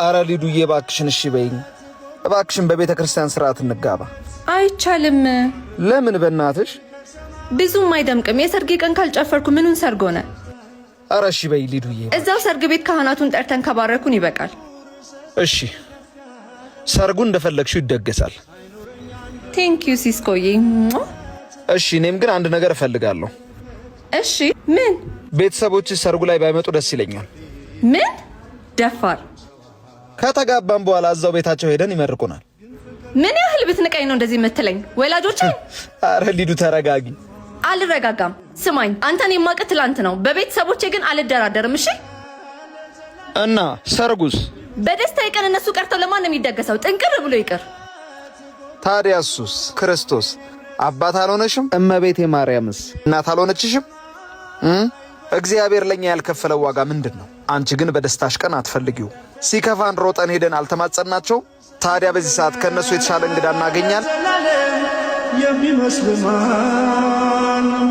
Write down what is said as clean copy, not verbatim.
አረ ሊዱዬ እባክሽን እሺ በይኝ እባክሽን በቤተ ክርስቲያን ስርዓት እንጋባ። አይቻልም። ለምን በእናትሽ? ብዙም አይደምቅም። የሰርጌ ቀን ካልጨፈርኩ ምኑን ሰርግ ሆነ? አረ እሺ በይ ሊዱዬ። እዛው ሰርግ ቤት ካህናቱን ጠርተን ከባረኩን ይበቃል። እሺ ሰርጉ እንደፈለግሽው ይደገሳል። ቴንክ ዩ ሲስኮዬ። እሺ እኔም ግን አንድ ነገር እፈልጋለሁ። እሺ ምን? ቤተሰቦችሽ ሰርጉ ላይ ባይመጡ ደስ ይለኛል። ምን ደፋር! ከተጋባን በኋላ እዛው ቤታቸው ሄደን ይመርቁናል። ምን ያህል ብትንቀኝ ነው እንደዚህ የምትለኝ? ወላጆቼ! አረ ሊዱ ተረጋጊ። አልረጋጋም። ስማኝ፣ አንተን የማውቅ ትላንት ነው። በቤተሰቦቼ ግን አልደራደርም። እሺ። እና ሰርጉስ? በደስታ ቀን እነሱ ቀርተው ለማን ነው የሚደገሰው? ጥንቅር ብሎ ይቅር። ታዲያ እሱስ? ክርስቶስ አባት አልሆነሽም? እመቤቴ ማርያምስ እናት አልሆነችሽም? እግዚአብሔር ለኛ ያልከፈለው ዋጋ ምንድን ነው? አንቺ ግን በደስታሽ ቀን አትፈልጊው። ሲከፋን ሮጠን ሄደን አልተማጸናቸው? ታዲያ በዚህ ሰዓት ከነሱ የተሻለ እንግዳ እናገኛለን? የሚመስል ማንም